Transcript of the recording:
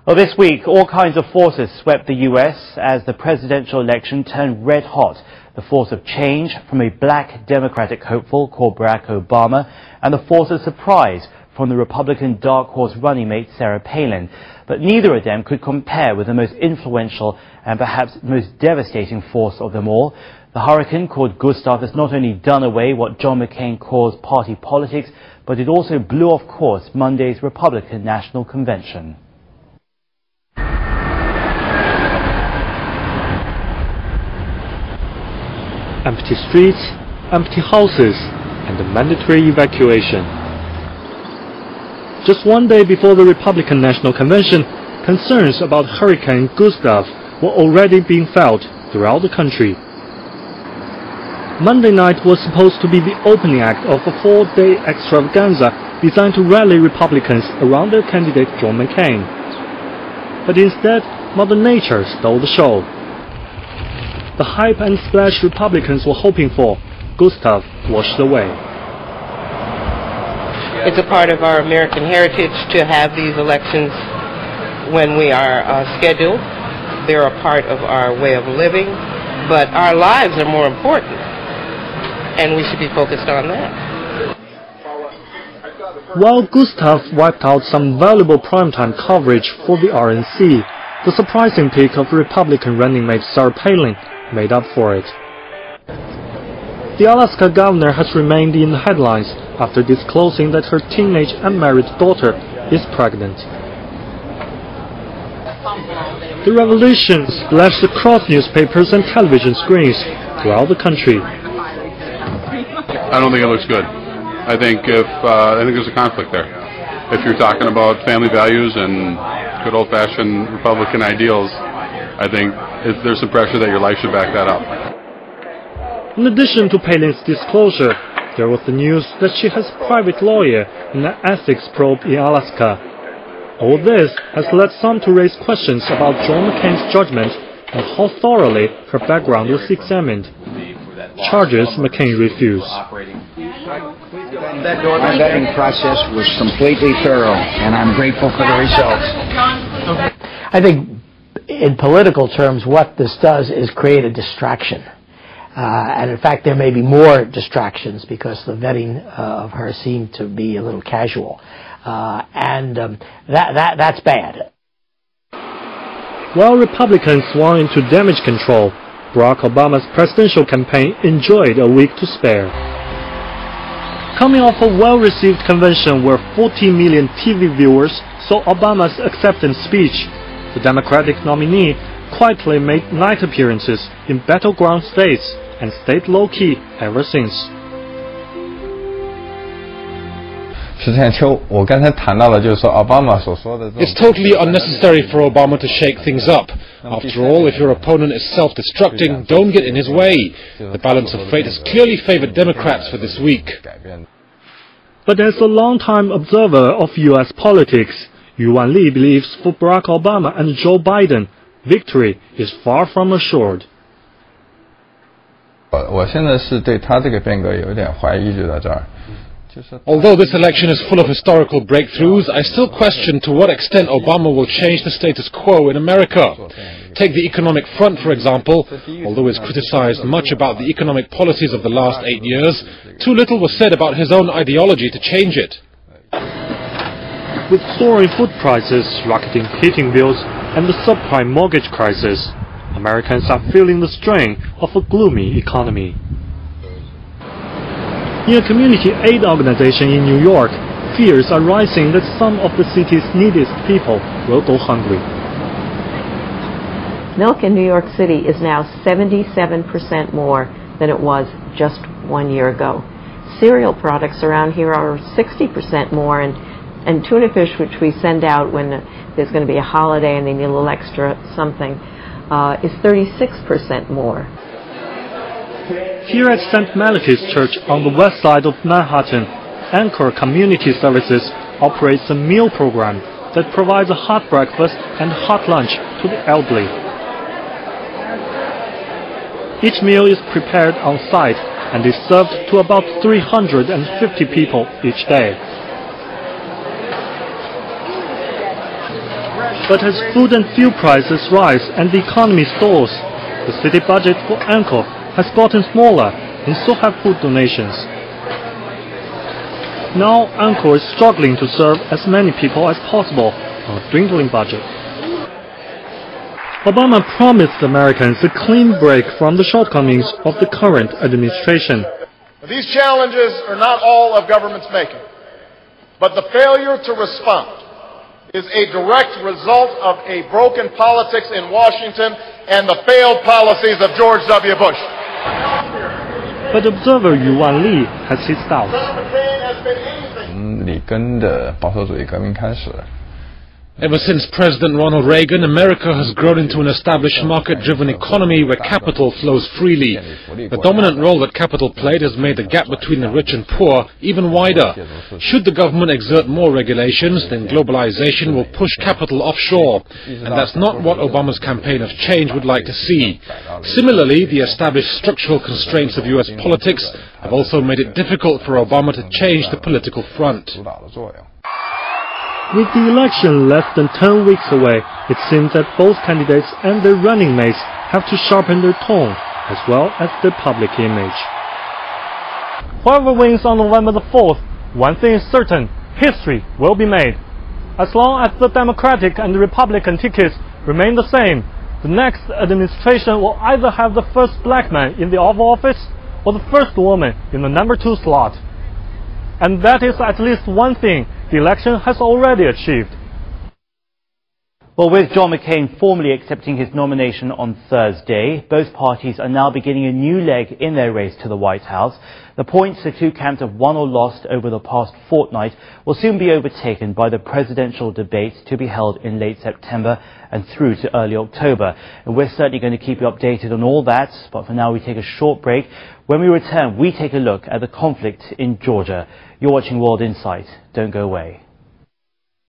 Well, this week, all kinds of forces swept the U.S. as the presidential election turned red hot. The force of change from a black Democratic hopeful called Barack Obama, and the force of surprise from the Republican dark horse running mate Sarah Palin. But neither of them could compare with the most influential and perhaps most devastating force of them all. The hurricane called Gustav has not only done away what John McCain calls party politics, but it also blew off course Monday's Republican National Convention. Empty streets, empty houses, and a mandatory evacuation. Just one day before the Republican National Convention, concerns about Hurricane Gustav were already being felt throughout the country. Monday night was supposed to be the opening act of a 4-day extravaganza designed to rally Republicans around their candidate John McCain. But instead, Mother Nature stole the show. The hype and splash Republicans were hoping for, Gustav washed away. It's a part of our American heritage to have these elections when we are scheduled. They're a part of our way of living, but our lives are more important, and we should be focused on that. While Gustav wiped out some valuable primetime coverage for the RNC, the surprising pick of Republican running mate Sarah Palin made up for it. The Alaska governor has remained in the headlines after disclosing that her teenage unmarried daughter is pregnant. The revelation splashed across newspapers and television screens throughout the country. I don't think it looks good. I think there's a conflict there. If you're talking about family values and good old-fashioned Republican ideals, I think there's some pressure that your life should back that up. In addition to Palin's disclosure, there was the news that she has a private lawyer in an ethics probe in Alaska. All this has led some to raise questions about John McCain's judgment and how thoroughly her background was examined. Charges McCain refused. My vetting process was completely thorough, and I'm grateful for the results. I think in political terms, what this does is create a distraction. And in fact, there may be more distractions because the vetting of her seemed to be a little casual. That's bad. While Republicans swung into damage control, Barack Obama's presidential campaign enjoyed a week to spare. Coming off a well-received convention where 40 million TV viewers saw Obama's acceptance speech, the Democratic nominee quietly made night appearances in battleground states and stayed low-key ever since. It's totally unnecessary for Obama to shake things up. After all, if your opponent is self-destructing, don't get in his way. The balance of fate has clearly favored Democrats for this week. But as a long-time observer of U.S. politics, Yuan Li believes for Barack Obama and Joe Biden, victory is far from assured. Although this election is full of historical breakthroughs, I still question to what extent Obama will change the status quo in America. Take the economic front, for example. Although he's criticized much about the economic policies of the last 8 years, too little was said about his own ideology to change it. With soaring food prices, rocketing heating bills, and the subprime mortgage crisis, Americans are feeling the strain of a gloomy economy. In a community aid organization in New York, fears are rising that some of the city's neediest people will go hungry. Milk in New York City is now 77% more than it was just 1 year ago. Cereal products around here are 60% more, and tuna fish, which we send out when there's going to be a holiday and they need a little extra something, is 36% more. Here at St. Malachy's Church on the west side of Manhattan, Anchor Community Services operates a meal program that provides a hot breakfast and hot lunch to the elderly. Each meal is prepared on site and is served to about 350 people each day. But as food and fuel prices rise and the economy stalls, the city budget for Angkor has gotten smaller, and so have food donations. Now Angkor is struggling to serve as many people as possible on a dwindling budget. Obama promised Americans a clean break from the shortcomings of the current administration. These challenges are not all of government's making, but the failure to respond is a direct result of a broken politics in Washington and the failed policies of George W. Bush. But observer Yuan Li has his doubts. 从里根的保守主义革命开始。 Ever since President Ronald Reagan, America has grown into an established market-driven economy where capital flows freely. The dominant role that capital played has made the gap between the rich and poor even wider. Should the government exert more regulations, then globalization will push capital offshore. And that's not what Obama's campaign of change would like to see. Similarly, the established structural constraints of U.S. politics have also made it difficult for Obama to change the political front. With the election less than 10 weeks away, it seems that both candidates and their running mates have to sharpen their tone, as well as their public image. Whoever wins on November the 4th, one thing is certain, history will be made. As long as the Democratic and the Republican tickets remain the same, the next administration will either have the first black man in the Oval Office or the first woman in the number 2 slot. And that is at least one thing the election has already achieved. Well, with John McCain formally accepting his nomination on Thursday, both parties are now beginning a new leg in their race to the White House. The points the two camps have won or lost over the past fortnight will soon be overtaken by the presidential debate to be held in late September and through to early October. And we're certainly going to keep you updated on all that, but for now we take a short break. When we return, we take a look at the conflict in Georgia. You're watching World Insight. Don't go away.